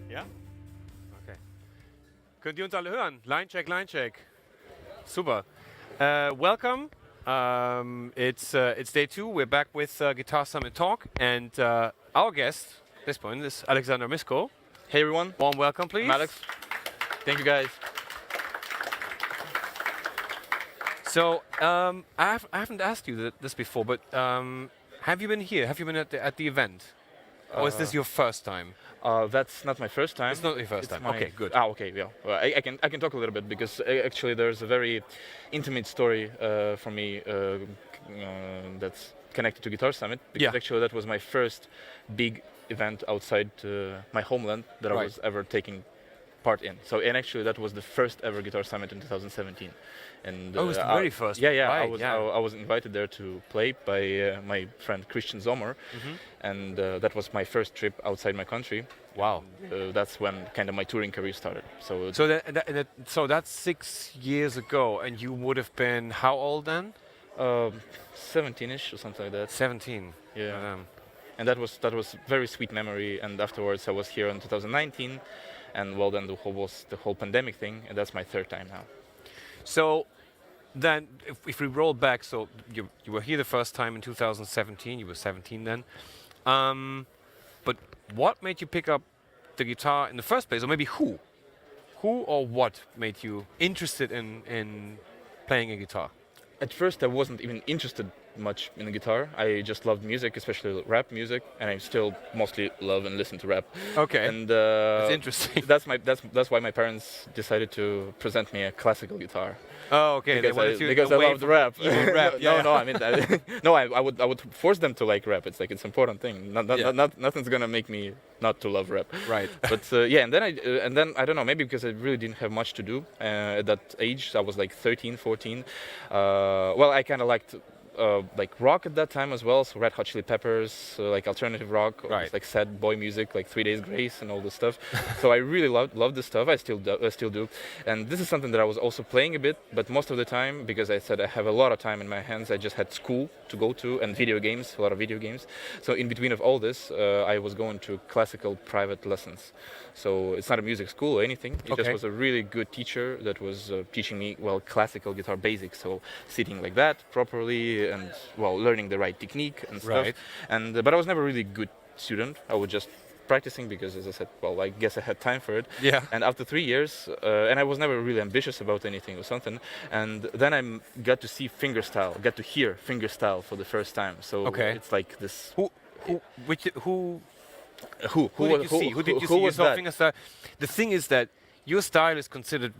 Ja? Okay. Könnt ihr uns alle hören? Line check, line check. Super. Welcome. It's day 2. We're back with Guitar Summit Talk, and our guest at this point is Alexandr Misko. Hey everyone, Warm welcome, please. I'm Alex. Thank you guys. So I haven't asked you this before, but have you been here? Have you been at the event? Or is this your first time? That's not my first time. It's not your first time. Okay, good. Okay, yeah. Well, I can talk a little bit because actually there's a very intimate story for me that's connected to Guitar Summit. Because actually that was my first big event outside my homeland that I was ever taking part in. So and actually that was the first ever Guitar Summit in 2017. And it was the very first. Yeah, yeah. Right, I was invited there to play by my friend Christian Sommer, and that was my first trip outside my country. Wow. That's when kind of my touring career started. So that's 6 years ago, and you would have been how old then? 17ish or something like that. 17. Yeah. And that was very sweet memory. And afterwards, I was here in 2019, and well, then the whole pandemic thing, and that's my third time now. So then, if we roll back, so you were here the first time in 2017. You were 17 then. But what made you pick up the guitar in the first place, or maybe who or what made you interested in playing a guitar? At first, I wasn't even interested much in the guitar. I just loved music, especially rap music, and I still mostly love and listen to rap. Okay. And that's interesting. That's why my parents decided to present me a classical guitar. Oh, okay. Because I loved rap. Rap. Yeah. No. I mean, I would force them to like rap. It's like it's an important thing. Nothing's gonna make me not to love rap. Right. But yeah, and then I don't know. Maybe because I really didn't have much to do at that age. I was like 13, 14. Well, I kind of liked. Like rock at that time as well, so Red Hot Chili Peppers, like alternative rock, like sad boy music, like 3 Days Grace and all this stuff. So I really loved this stuff. I still do. And this is something that I was also playing a bit, but most of the time, because I said I have a lot of time in my hands, I just had school to go to and video games, a lot of video games. So in between of all this, I was going to classical private lessons. So it's not a music school or anything. It just was a really good teacher that was teaching me, well, classical guitar basics. So sitting like that properly and, well, learning the right technique and stuff. Right. And but I was never really a good student. I was just practicing because, as I said, well, I guess I had time for it. Yeah. And after 3 years, and I was never really ambitious about anything or something. And then I got to see fingerstyle, got to hear fingerstyle for the first time. So it's like this. Who did you see? Who did you see? Was that? Fingerstyle. The thing is that your style is considered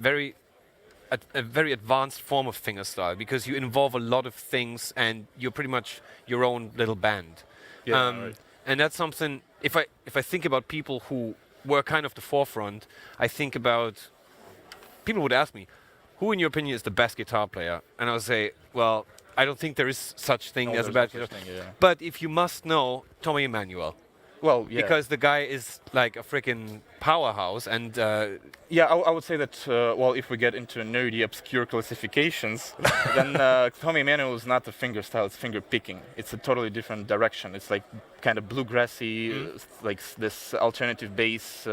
a very advanced form of fingerstyle because you involve a lot of things and you're pretty much your own little band. Yeah, and that's something. If I think about people who were kind of the forefront, I think about people would ask me, who in your opinion is the best guitar player? And I would say, well, I don't think there is such thing as a bad guitar. But if you must know, Tommy Emmanuel. Well, yeah. Because the guy is like a freaking powerhouse, and yeah, I would say that. Well, if we get into nerdy, obscure classifications, then Tommy Emmanuel is not a fingerstyle; it's finger picking. It's a totally different direction. It's like kind of bluegrassy, like this alternative bass.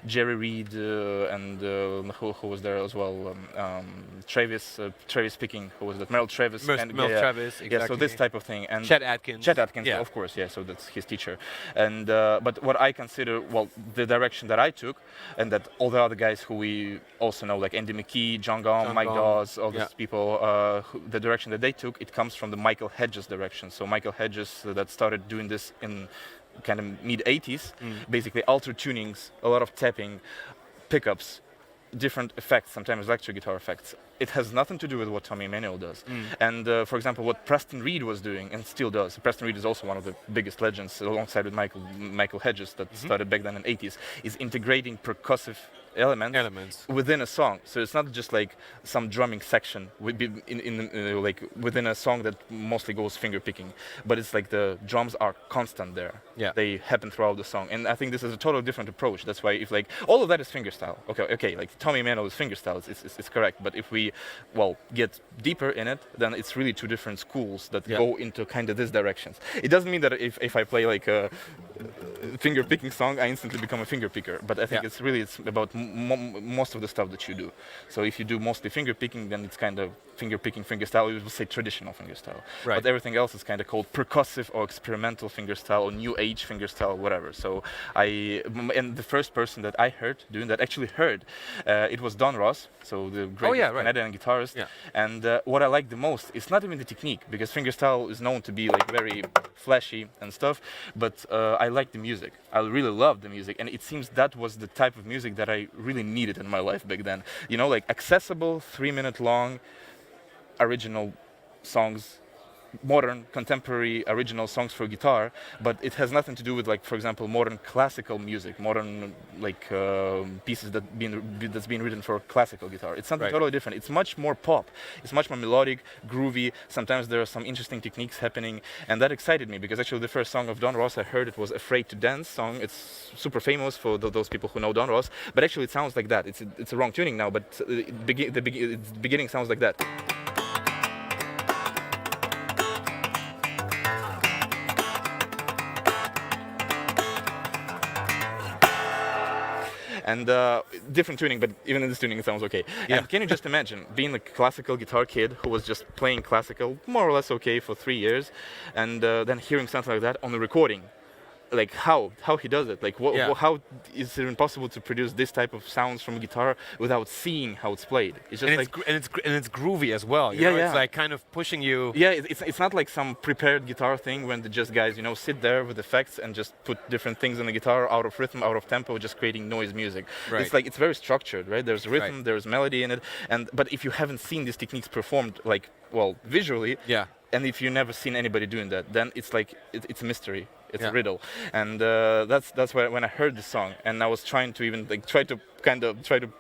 Jerry Reed and who was there as well? Travis picking. Who was that? Merle Travis. Travis. Exactly. Yeah, so this type of thing. And Chet Atkins. Yeah, of course. Yeah, so that's his teacher. And but what I consider, well, the direction that I took, and that all the other guys who we also know, like Andy McKee, John Gaume, Mike Dawes, all these people, the direction that they took, it comes from the Michael Hedges direction. So Michael Hedges that started doing this in kind of mid-80s, basically alter tunings, a lot of tapping, pickups, different effects, sometimes electric guitar effects. It has nothing to do with what Tommy Emmanuel does. And for example, what Preston Reed was doing and still does. Preston Reed is also one of the biggest legends, alongside with Michael Hedges, that started back then in the 80s, is integrating percussive elements within a song. So it's not just like some drumming section like within a song that mostly goes finger picking, but it's like the drums are constant there. Yeah. They happen throughout the song, and I think this is a totally different approach. That's why if like all of that is fingerstyle, okay, like Tommy Emmanuel is fingerstyle, it's correct. But if we get deeper in it, then it's really two different schools that go into kind of this directions. It doesn't mean that if I play like finger picking song, I instantly become a finger picker. But I think it's about most of the stuff that you do. So if you do mostly finger picking, then it's kind of finger picking fingerstyle. You would say traditional fingerstyle. Right. But everything else is kind of called percussive or experimental fingerstyle or new age fingerstyle, whatever. So and the first person that I heard doing that, actually heard, it was Don Ross, so the great Canadian guitarist. Yeah. And what I like the most is not even the technique, because fingerstyle is known to be like very flashy and stuff, but I like the music. I really love the music, and it seems that was the type of music that I really needed in my life back then. You know, like accessible, 3-minute long, original songs, modern, contemporary, original songs for guitar, but it has nothing to do with, like, for example, modern classical music, modern like pieces that's been written for classical guitar. It's something totally different. It's much more pop. It's much more melodic, groovy. Sometimes there are some interesting techniques happening, and that excited me, because actually the first song of Don Ross I heard, it was "Afraid to Dance" song. It's super famous for those people who know Don Ross, but actually it sounds like that. It's a wrong tuning now, but the beginning sounds like that. And different tuning, but even in this tuning it sounds okay. Yeah. And can you just imagine being a classical guitar kid who was just playing classical more or less okay for 3 years, and then hearing something like that on the recording? Like how he does it? Like how is it impossible to produce this type of sounds from a guitar without seeing how it's played? It's just it's groovy as well. You know? It's like kind of pushing you. Yeah, it's not like some prepared guitar thing when the just guys sit there with effects and just put different things on the guitar out of rhythm, out of tempo, just creating noise music. Right. It's like it's very structured, right? There's rhythm, there's melody in it, but if you haven't seen these techniques performed visually, and if you've never seen anybody doing that, then it's like it's a mystery. It's a riddle, and that's why when I heard the song, and I was trying to even try to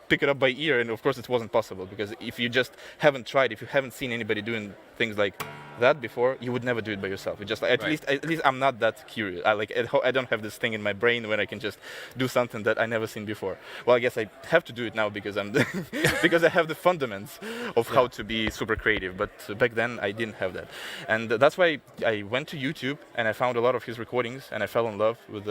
pick it up by ear, and of course it wasn't possible, because if you just haven't tried, if you haven't seen anybody doing things like that before, you would never do it by yourself. It's just at least I'm not that curious. I don't have this thing in my brain when I can just do something that I never seen before. Well, I guess I have to do it now because because I have the fundamentals of how to be super creative. But back then I didn't have that, and that's why I went to YouTube and I found a lot of his recordings, and I fell in love with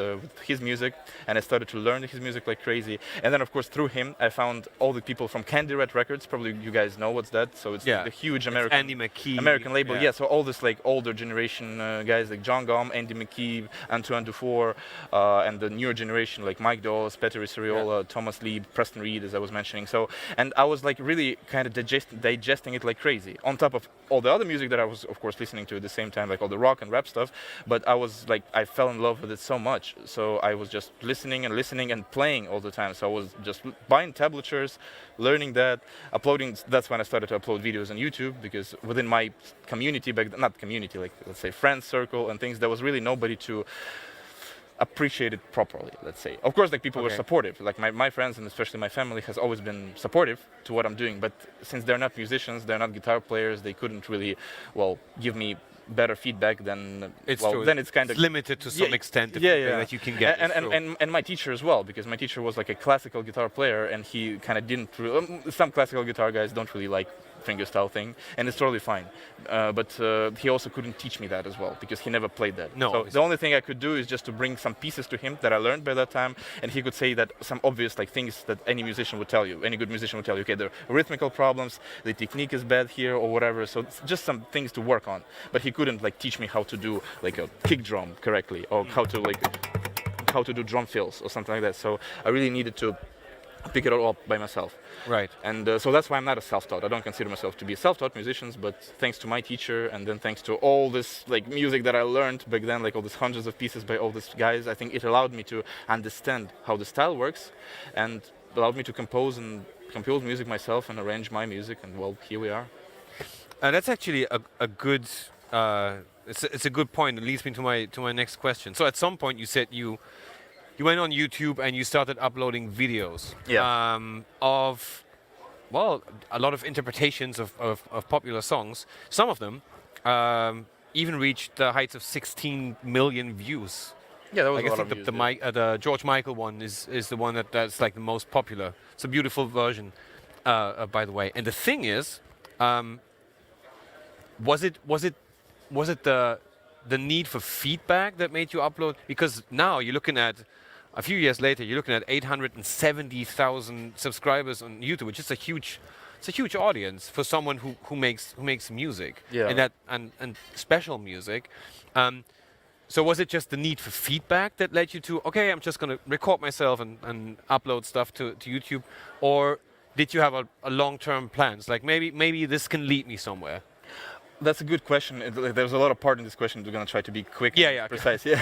his music, and I started to learn his music like crazy. And then of course through him I found all the people from Candy Red Records. Probably you guys know what's that. So it's the huge American label. Yeah. So all this older generation guys like John Gom, Andy McKee, Antoine Dufour, and the newer generation like Mike Dawes, Petteri Siriola, Thomas Lee, Preston Reed, as I was mentioning. So, and I was really kind of digesting it like crazy, on top of all the other music that I was of course listening to at the same time, like all the rock and rap stuff. But I fell in love with it so much. So I was just listening and playing all the time. So I was just buying tablatures, learning that, uploading. That's when I started to upload videos on YouTube, because within my community, not community, like let's say friend circle and things, there was really nobody to appreciate it properly, let's say. Of course, people were supportive. Like my friends, and especially my family, has always been supportive to what I'm doing. But since they're not musicians, they're not guitar players, they couldn't really, give me better feedback than then it's kind of limited to some extent that you can get. And my teacher as well, because my teacher was like a classical guitar player, and he kind of didn't some classical guitar guys don't really like fingerstyle thing, and it's totally fine. But he also couldn't teach me that as well, because he never played that. No. So the only thing I could do is just to bring some pieces to him that I learned by that time, and he could say that some obvious things that any musician would tell you, any good musician would tell you. Okay, there are rhythmical problems, the technique is bad here or whatever. So it's just some things to work on. But he couldn't teach me how to do a kick drum correctly, or how to do drum fills or something like that. So I really needed to pick it all up by myself. Right. And so that's why I'm not a self-taught. I don't consider myself to be a self-taught musician, but thanks to my teacher, and then thanks to all this music that I learned back then, all these hundreds of pieces by all these guys, I think it allowed me to understand how the style works, and allowed me to compose music myself and arrange my music, and here we are. That's actually a good. It's a good point. It leads me to my next question. So at some point you said you went on YouTube and you started uploading videos of a lot of interpretations of popular songs. Some of them even reached the heights of 16 million views. Yeah, that was a lot of views. The George Michael one is the one that's the most popular. It's a beautiful version, by the way. And the thing is, was it the need for feedback that made you upload? Because now you're looking at, a few years later, you're looking at 870,000 subscribers on YouTube, which is it's a huge audience for someone who makes music, Yeah. and special music. So was it just the need for feedback that led you to, okay, I'm just going to record myself and upload stuff to YouTube, or did you have a long-term plans? Like maybe this can lead me somewhere. That's a good question. There's a lot of part in this question. We're gonna try to be quick, Yeah, and precise. Yeah.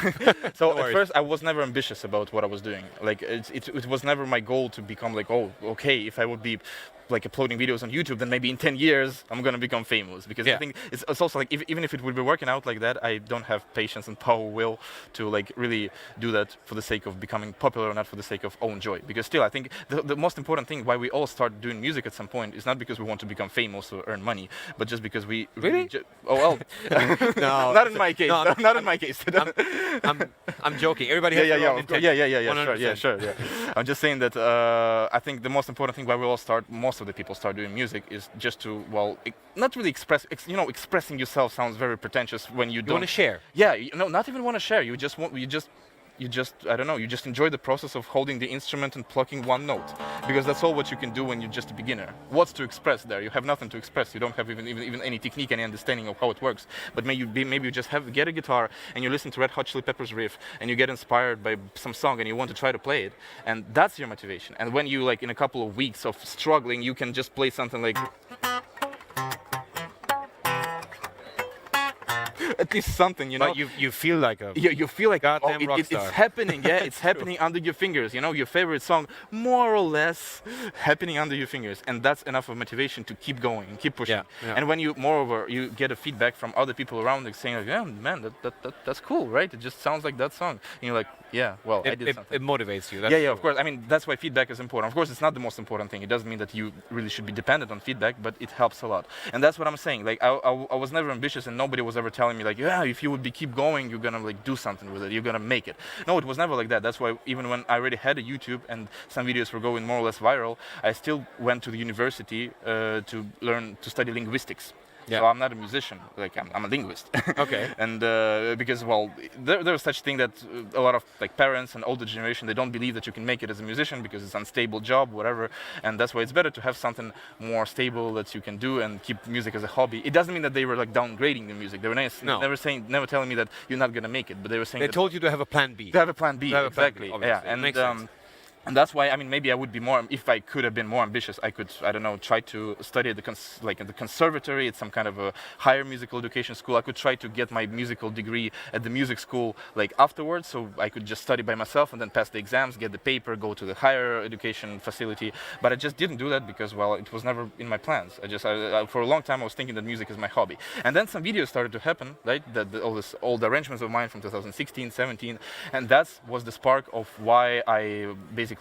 So No at worries. first, I was never ambitious about what I was doing. Like it was never my goal to become like, oh, okay, if I would be like uploading videos on YouTube, then maybe in 10 years I'm gonna become famous. Because I think it's also like even if it would be working out like that, I don't have patience and power will to like really do that for the sake of becoming popular, or not for the sake of own joy. Because still, I think the most important thing why we all start doing music at some point is not because we want to become famous or earn money, but just because we Really? Oh well, No, not in my case. no, Not in my case. I'm joking. Everybody has their own intention. Sure. I'm just saying that I think the most important thing why we all start, most of the people start doing music, is just to not really expressing yourself sounds very pretentious when you don't want to share. Yeah, not even want to share. You just I don't know, you just enjoy the process of holding the instrument and plucking one note, because that's all what you can do when you're just a beginner. What's to express there? You have nothing to express. You don't have even any technique, any understanding of how it works. But maybe you just get a guitar and you listen to Red Hot Chili Peppers riff and you get inspired by some song and you want to try to play it, and that's your motivation. And when you in a couple of weeks of struggling, you can just play something like at least something, But you feel like a you feel like goddamn rock it's star. happening. Yeah, it's happening under your fingers. Your favorite song, more or less, happening under your fingers, and that's enough of motivation to keep going and keep pushing. Yeah. And when moreover, you get a feedback from other people around, like saying, like, "Yeah, man, that's cool, right? It just sounds like that song." And you're like, "Yeah, well, I did something." It motivates you. Yeah, of course. I mean, that's why feedback is important. Of course, it's not the most important thing. It doesn't mean that you really should be dependent on feedback, but it helps a lot. And that's what I'm saying. Like, I was never ambitious, and nobody was ever telling me, like, yeah, if you would keep going, you're gonna do something with it. You're gonna make it. No, it was never like that. That's why even when I already had a YouTube and some videos were going more or less viral, I still went to the university to study linguistics. Yeah. So I'm not a musician, like I'm a linguist. Okay. And because there's such thing that a lot of parents and older generation, they don't believe that you can make it as a musician because it's an unstable job, whatever. And that's why it's better to have something more stable that you can do and keep music as a hobby. It doesn't mean that they were downgrading the music. They were never telling me that you're not gonna make it, but they were saying They told you to have a plan B. to have a plan B. To have a plan Exactly. B, obviously. Yeah. It makes sense. And that's why, I mean, maybe I would be more, if I could have been more ambitious, I could, I don't know, try to study at the conservatory, at some kind of a higher musical education school. I could try to get my musical degree at the music school afterwards, so I could just study by myself and then pass the exams, get the paper, go to the higher education facility. But I just didn't do that because, it was never in my plans. For a long time I was thinking that music is my hobby. And then some videos started to happen, right? All these old arrangements of mine from 2016, 17, and that was the spark of why I basically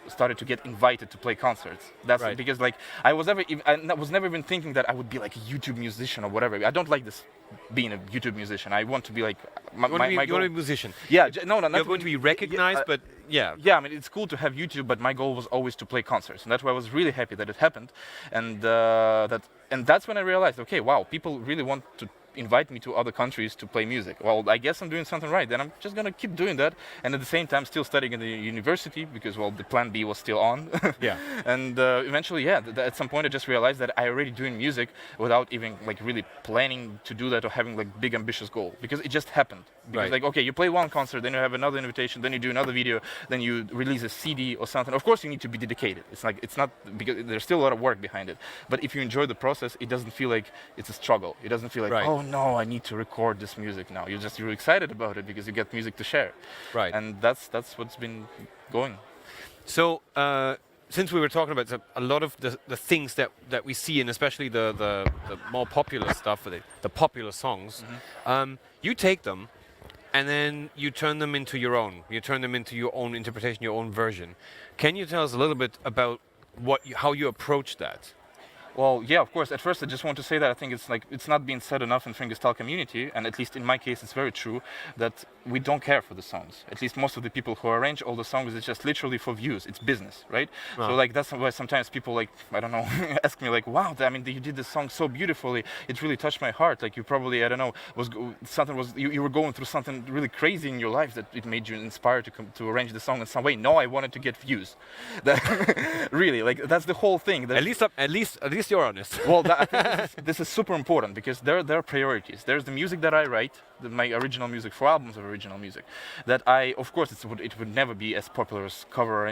started to get invited to play concerts. That's right. Because I was never even thinking that I would be a YouTube musician or whatever. I don't like this being a YouTube musician. I want to be You want to be a musician. Yeah, no, not You're going to be recognized, but yeah. Yeah, I mean, it's cool to have YouTube, but my goal was always to play concerts, and that's why I was really happy that it happened, and that's when I realized, okay, wow, people really want to invite me to other countries to play music. Well, I guess I'm doing something right. Then I'm just gonna keep doing that, and at the same time still studying in the university because the plan B was still on. Yeah. And eventually, at some point I just realized that I already doing music without even really planning to do that or having big ambitious goal, because it just happened. Because Right. okay, you play one concert, then you have another invitation, then you do another video, then you release a CD or something. Of course, you need to be dedicated. It's not, because there's still a lot of work behind it. But if you enjoy the process, it doesn't feel like it's a struggle. It doesn't feel like, Right. oh no, I need to record this music now. You're excited about it because you get music to share. Right. And that's what's been going. So, since we were talking about a lot of the things that we see, and especially the more popular stuff, the popular songs, you take them and then you turn them into your own. You turn them into your own interpretation, your own version. Can you tell us a little bit about how you approach that? Well, yeah, of course. At first, I just want to say that I think it's not being said enough in fingerstyle community, and at least in my case, it's very true that we don't care for the songs. At least most of the people who arrange all the songs, it's just literally for views. It's business, right? So like that's why sometimes people like, I don't know, ask me like, wow, I mean, you did this song so beautifully. It really touched my heart. Like you probably, I don't know, you were going through something really crazy in your life that it made you inspired to arrange the song in some way. No, I wanted to get views. Really, like that's the whole thing. At least you're honest. Well, I think this is super important because there are priorities. There's the music that I write, my original music for albums of original music, that of course, it would never be as popular as cover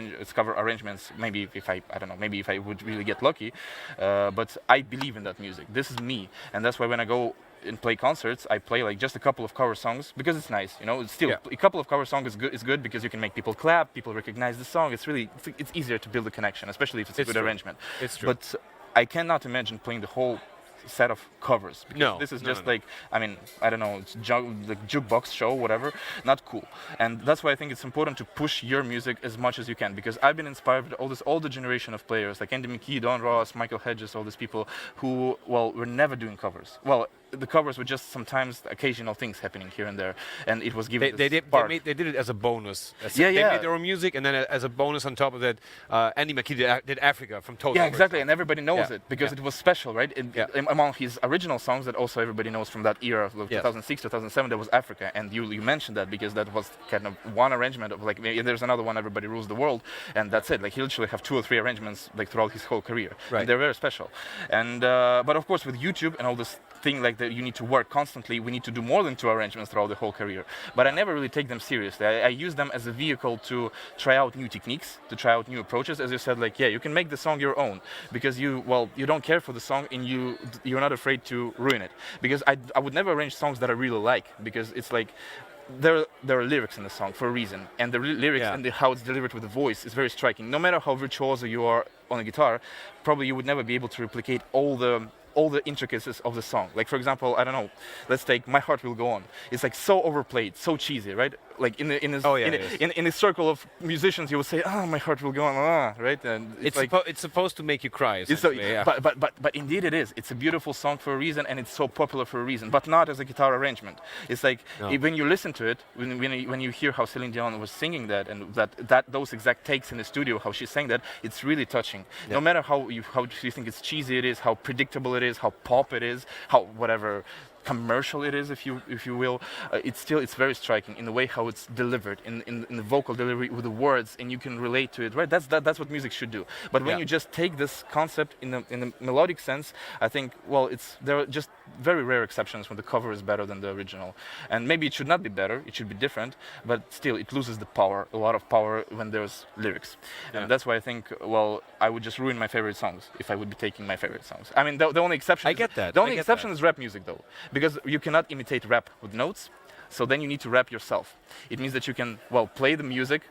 arrangements. Maybe if I don't know, maybe if I would really get lucky, but I believe in that music. This is me, and that's why when I go and play concerts, I play like just a couple of cover songs because it's nice, you know. It's still a couple of cover songs is good because you can make people clap, people recognize the song. It's easier to build a connection, especially if it's a good arrangement. It's true. But I cannot imagine playing the whole set of covers because No, this is no, just no. like, I mean, I don't know, it's the jukebox show, whatever. Not cool. And that's why I think it's important to push your music as much as you can, because I've been inspired by all the generation of players like Andy McKee, Don Ross, Michael Hedges, all these people who, well, were never doing covers. Well, the covers were just sometimes occasional things happening here and there, and it was given They did it as a bonus. They made their own music, and then as a bonus on top of that, Andy McKee did Africa from Toto. Yeah, exactly, and everybody knows Yeah. it because Yeah. it was special, right? Among his original songs that also everybody knows from that era of 2006, 2007, there was Africa, and you mentioned that because that was kind of one arrangement of like, there's another one, Everybody Rules the World, and that's it. Like he literally have 2 or 3 arrangements like throughout his whole career. Right. And they're very special. And but of course with YouTube and all this thing like that, you need to work constantly. We need to do more than 2 arrangements throughout the whole career. But I never really take them seriously. I use them as a vehicle to try out new techniques, to try out new approaches. As you said, like, yeah, you can make the song your own because you don't care for the song and you're not afraid to ruin it. Because I would never arrange songs that I really like because it's like, there are lyrics in the song for a reason, and the lyrics and how it's delivered with the voice is very striking. No matter how virtuoso you are on a guitar, probably you would never be able to replicate all the intricacies of the song. Like for example, I don't know, let's take My Heart Will Go On. It's like so overplayed, so cheesy, right? Like in a circle of musicians, you will say, "Oh, my heart will go on," right? And It's supposed to make you cry. But indeed it is. It's a beautiful song for a reason, and it's so popular for a reason. But not as a guitar arrangement. It's like when you listen to it, when you hear how Celine Dion was singing that, and those exact takes in the studio, how she sang that, it's really touching. Yeah. No matter how you think it's cheesy, it is, how predictable it is, how pop it is, how whatever commercial it is, if you will, it's very striking in the way how it's delivered, in the vocal delivery with the words, and you can relate to it, right? That's what music should do. But when you just take this concept in the melodic sense, I think, well, there are just very rare exceptions when the cover is better than the original, and maybe it should not be better, it should be different, but still it loses the power, a lot of power when there's lyrics, and that's why I think, well, I would just ruin my favorite songs if I would be taking my favorite songs. I mean, the only exception is rap music, though. Because you cannot imitate rap with notes, so then you need to rap yourself. It means that you can, well, play the music,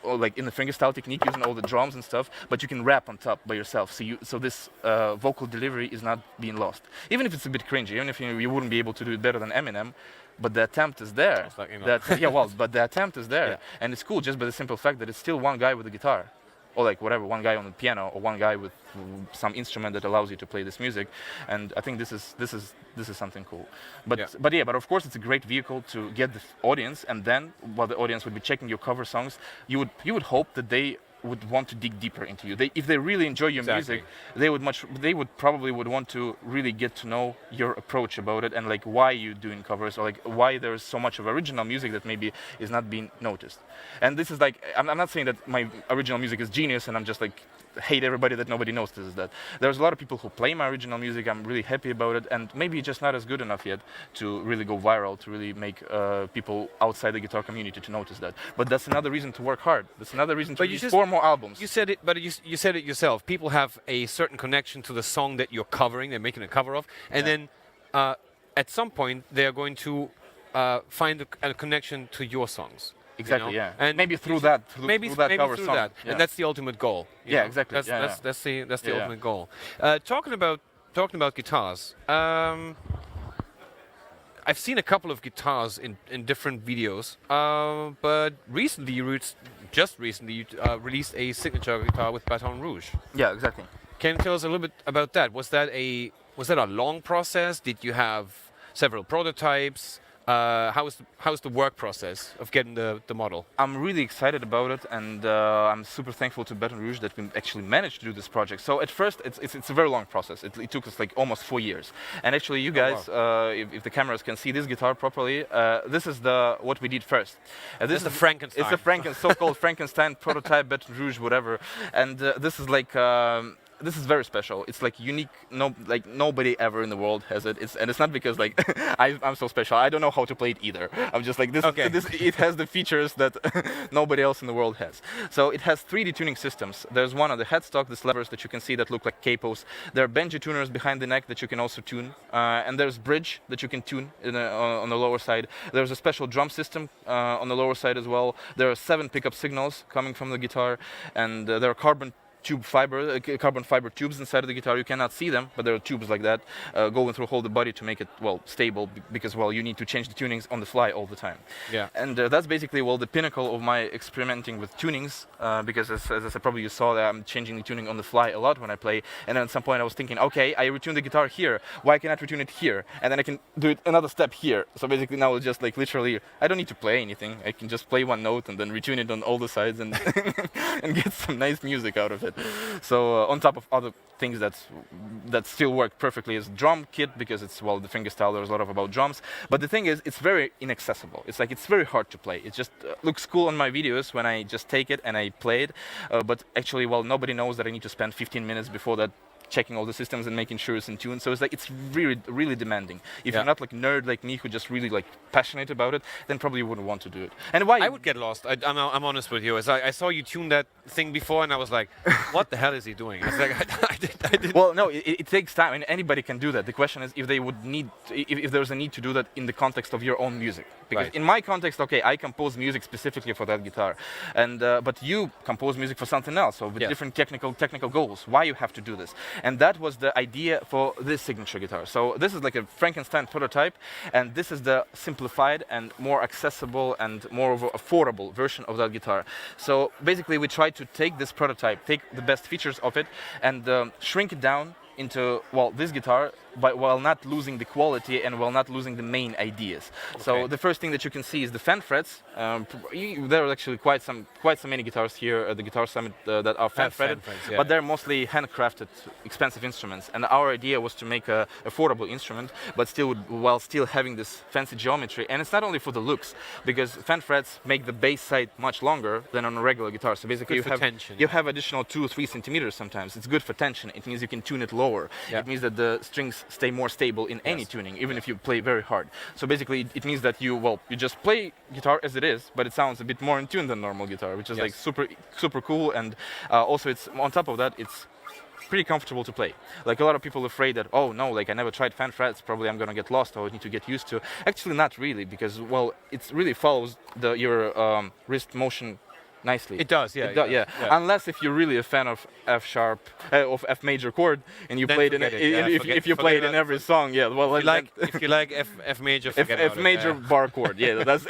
or like in the fingerstyle technique, using all the drums and stuff, but you can rap on top by yourself. So this vocal delivery is not being lost. Even if it's a bit cringy, even if you wouldn't be able to do it better than Eminem, but the attempt is there. But the attempt is there, and it's cool just by the simple fact that it's still one guy with a guitar. Or like whatever, one guy on the piano, or one guy with some instrument that allows you to play this music, and I think this is something cool. But of course it's a great vehicle to get the audience, and then while the audience would be checking your cover songs, you would hope that they would want to dig deeper into you. If they really enjoy your music, they would probably want to really get to know your approach about it, and like why you're doing covers, or like why there's so much of original music that maybe is not being noticed. And this is like, I'm not saying that my original music is genius and I'm just like hate everybody that nobody notices that. There's a lot of people who play my original music. I'm really happy about it, and maybe just not as good enough yet to really go viral, to really make people outside the guitar community to notice that. But that's another reason to work hard. That's another reason to release 4 more albums. You said it, but you said it yourself. People have a certain connection to the song that you're covering, they're making a cover of, and then at some point they're going to find a connection to your songs. Exactly, you know? And maybe through that cover song. Yeah. And that's the ultimate goal. Exactly. That's the ultimate goal. Talking about guitars. I've seen a couple of guitars in different videos, but recently you released a signature guitar with Baton Rouge. Yeah, exactly. Can you tell us a little bit about that? Was that a long process? Did you have several prototypes? how's the work process of getting the model? I'm really excited about it, and I'm super thankful to Baton Rouge that we actually managed to do this project. So at first, it's a very long process. It took us like almost 4 years. And actually, you guys, if the cameras can see this guitar properly, this is what we did first. This is the Frankenstein. It's the so-called Frankenstein prototype, Baton Rouge, whatever. And this is like. This is very special. It's like unique. Like nobody ever in the world has it. And it's not because like I'm so special. I don't know how to play it either. I'm just like this. Okay. It has the features that nobody else in the world has. So it has 3D tuning systems. There's one on the headstock, these levers that you can see that look like capos. There are banjo tuners behind the neck that you can also tune. And there's bridge that you can tune on the lower side. There's a special drum system on the lower side as well. There are 7 pickup signals coming from the guitar, and there are carbon fiber tubes inside of the guitar. You cannot see them, but there are tubes like that going through whole the body to make it stable, because you need to change the tunings on the fly all the time. Yeah. And that's basically the pinnacle of my experimenting with tunings, because as I said, probably you saw that I'm changing the tuning on the fly a lot when I play. And then at some point I was thinking, okay, I retune the guitar here. Why can't I retune it here? And then I can do it another step here. So basically now it's just like literally, I don't need to play anything. I can just play one note and then retune it on all the sides and and get some nice music out of it. So on top of other things that still work perfectly is drum kit, because it's the fingerstyle. There's a lot about drums, but the thing is, it's very inaccessible. It's very hard to play. It just looks cool on my videos when I just take it and I play it, but actually, nobody knows that I need to spend 15 minutes before that checking all the systems and making sure it's in tune. So it's really, really demanding. If you're not like a nerd like me who just really like passionate about it, then probably you wouldn't want to do it. And why? I would get lost. I'm honest with you. As I saw you tune that thing before, and I was like, what the hell is he doing? I was like, I did. Well, no, it takes time, and anybody can do that. The question is if they would need, if there's a need to do that in the context of your own music. Because in my context, okay, I compose music specifically for that guitar, and but you compose music for something else, so with different technical goals. Why you have to do this? And that was the idea for this signature guitar. So this is like a Frankenstein prototype, and this is the simplified and more accessible and more of affordable version of that guitar. So basically, we tried to take this prototype, take the best features of it, and shrink it down into this guitar, but while not losing the quality and while not losing the main ideas. Okay. So the first thing that you can see is the fan frets. There are actually quite so many guitars here at the Guitar Summit that are fan fretted, but they're mostly handcrafted, expensive instruments. And our idea was to make an affordable instrument, but while still having this fancy geometry. And it's not only for the looks, because fan frets make the bass side much longer than on a regular guitar. So basically, you have additional 2 or 3 centimeters sometimes. It's good for tension. It means you can tune it lower. Yeah. It means that the strings stay more stable in any tuning, even if you play very hard. So basically, it means that you just play guitar as it is, but it sounds a bit more in tune than normal guitar, which is like super cool. And also, it's on top of that, it's pretty comfortable to play. Like a lot of people are afraid that, oh no, like I never tried fan frets, probably I'm gonna get lost, or I need to get used to. Actually, not really, because it really follows your wrist motion nicely. It does, yeah. Unless if you're really a fan of F sharp, of F major chord, and you play it if you play it in every song, if you like F major, F major bar chord, that's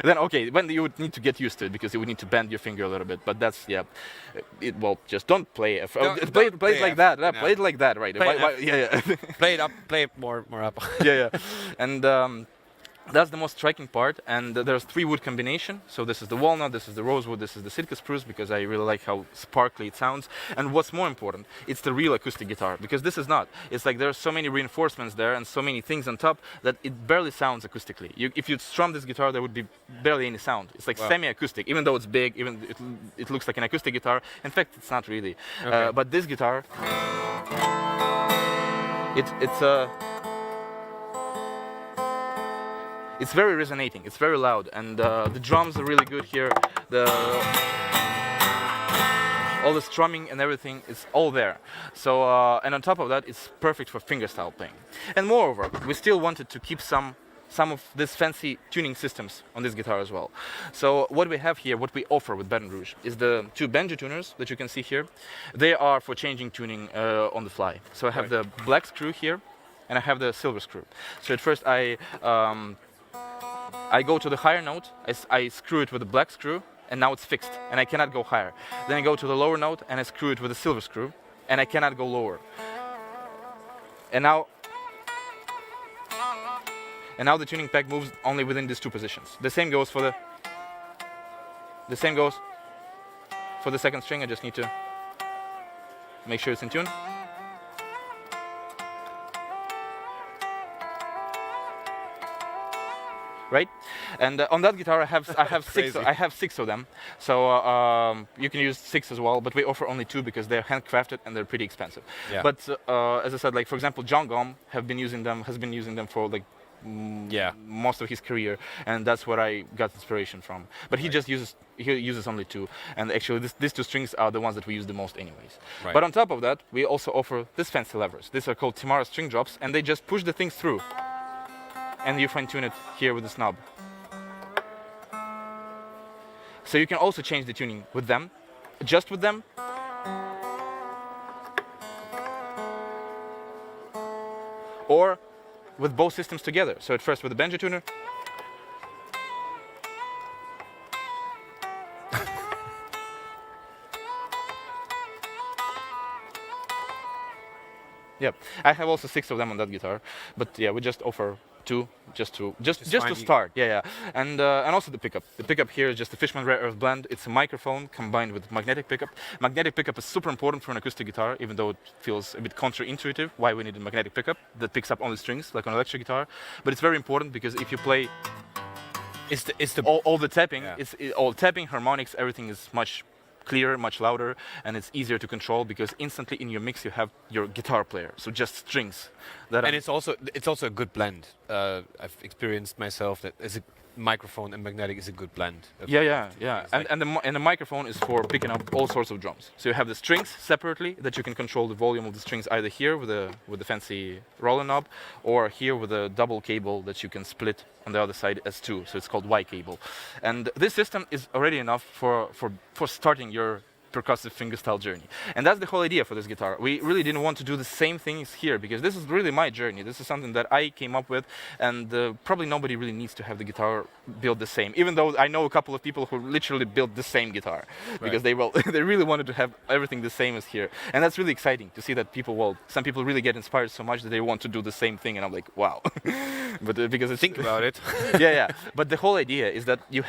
then okay. Then you would need to get used to it, because you would need to bend your finger a little bit. But that's just don't play F. Play it like that. Play it like that, right? Play it up. Play it more up. And. That's the most striking part, and there's 3 wood combination. So this is the walnut, this is the rosewood, this is the Sitka spruce, because I really like how sparkly it sounds. And what's more important, it's the real acoustic guitar, because this is not. It's like there's so many reinforcements there and so many things on top that it barely sounds acoustically. If you strum this guitar, there would be barely any sound. It's like semi-acoustic, even though it's big, even it looks like an acoustic guitar. In fact, it's not really. Okay. But this guitar, it's very resonating, it's very loud, and the drums are really good here. All the strumming and everything is all there. So, and on top of that, it's perfect for fingerstyle playing. And moreover, we still wanted to keep some of these fancy tuning systems on this guitar as well. So what we have here, what we offer with Baton Rouge, is the 2 banjo tuners that you can see here. They are for changing tuning on the fly. So I have the black screw here, and I have the silver screw. So at first I go to the higher note, I screw it with the black screw, and now it's fixed, and I cannot go higher. Then I go to the lower note, and I screw it with the silver screw, and I cannot go lower. And now And now the tuning peg moves only within these two positions. The same goes for the second string. I just need to make sure it's in tune. Right, and on that guitar I have six of them. So you can use 6 as well, but we offer only 2 because they're handcrafted and they're pretty expensive. Yeah. But as I said, like for example, John Gom has been using them for like most of his career, and that's where I got inspiration from. But he uses only 2, and actually these 2 strings are the ones that we use the most anyways. Right. But on top of that, we also offer this fancy levers. These are called Timara string drops, and they just push the things through, and you fine tune it here with the knob. So you can also change the tuning with them, just with them, or with both systems together. So at first with the banjo tuner, yep. I have also 6 of them on that guitar, but yeah, we just offer 2 just to start. Yeah. And also the pickup. The pickup here is just a Fishman Rare Earth blend. It's a microphone combined with magnetic pickup. Magnetic pickup is super important for an acoustic guitar, even though it feels a bit counterintuitive why we need a magnetic pickup that picks up only strings like on an electric guitar. But it's very important because if you play all the tapping, all tapping, harmonics, everything is much clearer, much louder, and it's easier to control because instantly in your mix you have your guitar player, so just strings. And it's also a good blend. I've experienced myself that as a microphone and magnetic is a good blend. Yeah. And the microphone is for picking up all sorts of drums. So you have the strings separately that you can control the volume of the strings either here with the fancy roller knob, or here with a double cable that you can split on the other side as 2. So it's called Y cable. And this system is already enough for starting your percussive fingerstyle journey. And that's the whole idea for this guitar. We really didn't want to do the same things here because this is really my journey. This is something that I came up with, and probably nobody really needs to have the guitar built the same, even though I know a couple of people who literally built the same guitar because they really wanted to have everything the same as here. And that's really exciting to see that some people really get inspired so much that they want to do the same thing, and I'm like, wow. But because think about it. yeah. But the whole idea is that you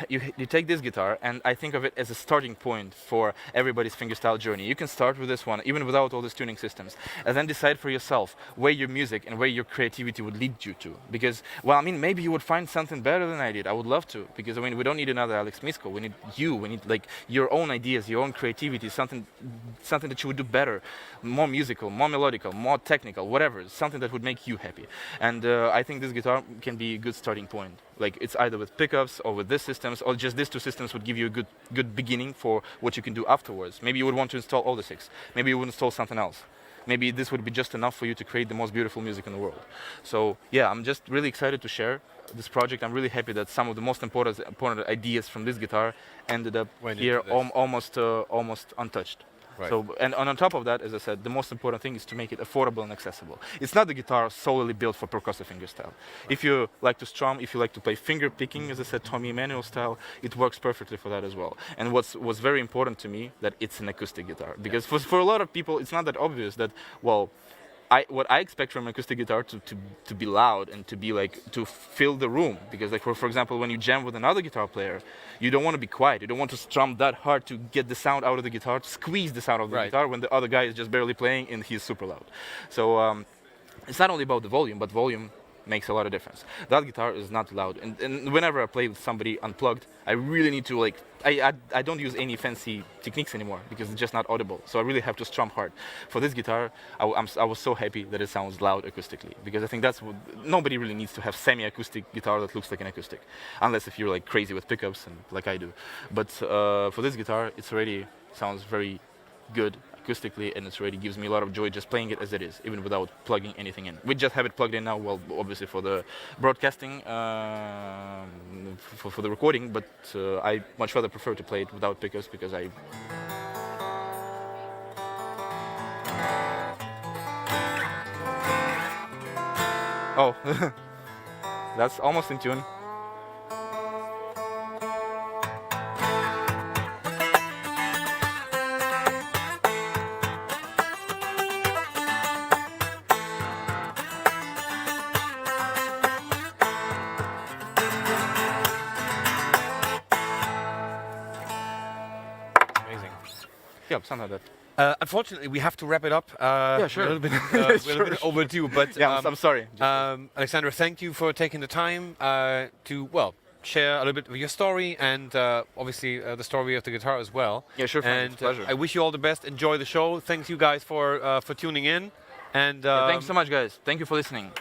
take this guitar, and I think of it as a starting point for everybody's fingerstyle journey. You can start with this one, even without all these tuning systems, and then decide for yourself where your music and where your creativity would lead you to. Because, well, I mean, maybe you would find something better than I did. I would love to, because I mean, we don't need another Alex Misko. We need you. We need like your own ideas, your own creativity, something that you would do better, more musical, more melodical, more technical, whatever, something that would make you happy. And I think this guitar can be a good starting point. Like it's either with pickups or with these systems, or just these 2 systems would give you a good beginning for what you can do afterwards. Maybe you would want to install all the 6. Maybe you would install something else. Maybe this would be just enough for you to create the most beautiful music in the world. So yeah, I'm just really excited to share this project. I'm really happy that some of the most important ideas from this guitar ended up here almost untouched. Right. So, and on top of that, as I said, the most important thing is to make it affordable and accessible. It's not the guitar solely built for percussive fingerstyle. If you like to strum, if you like to play finger picking, as I said, Tommy Emmanuel style, it works perfectly for that as well. And what's very important to me, that it's an acoustic guitar. Because for a lot of people, it's not that obvious that, well, what I expect from an acoustic guitar to be loud and to be like to fill the room, because like for example, when you jam with another guitar player, you don't want to be quiet. You don't want to strum that hard to get the sound out of the guitar, to squeeze the sound of the guitar when the other guy is just barely playing and he's super loud. So it's not only about the volume, but volume makes a lot of difference. That guitar is not loud, and whenever I play with somebody unplugged, I really need to like I don't use any fancy techniques anymore because it's just not audible. So I really have to strum hard. For this guitar, I was so happy that it sounds loud acoustically, because I think that's what nobody really needs to have semi-acoustic guitar that looks like an acoustic, unless if you're like crazy with pickups and like I do. But for this guitar, it's already sounds very good acoustically, and it already gives me a lot of joy just playing it as it is, even without plugging anything in. We just have it plugged in now, well, obviously for the broadcasting, for the recording, but I much rather prefer to play it without pickups because I... Oh, that's almost in tune. Yeah, something like that. Unfortunately, we have to wrap it up. Sure. We're a little bit overdue, but Yeah, I'm sorry. Alexandra, thank you for taking the time to share a little bit of your story and obviously the story of the guitar as well. Yeah, sure. And It's a pleasure. I wish you all the best. Enjoy the show. Thanks you guys for tuning in. And Thank you so much, guys. Thank you for listening.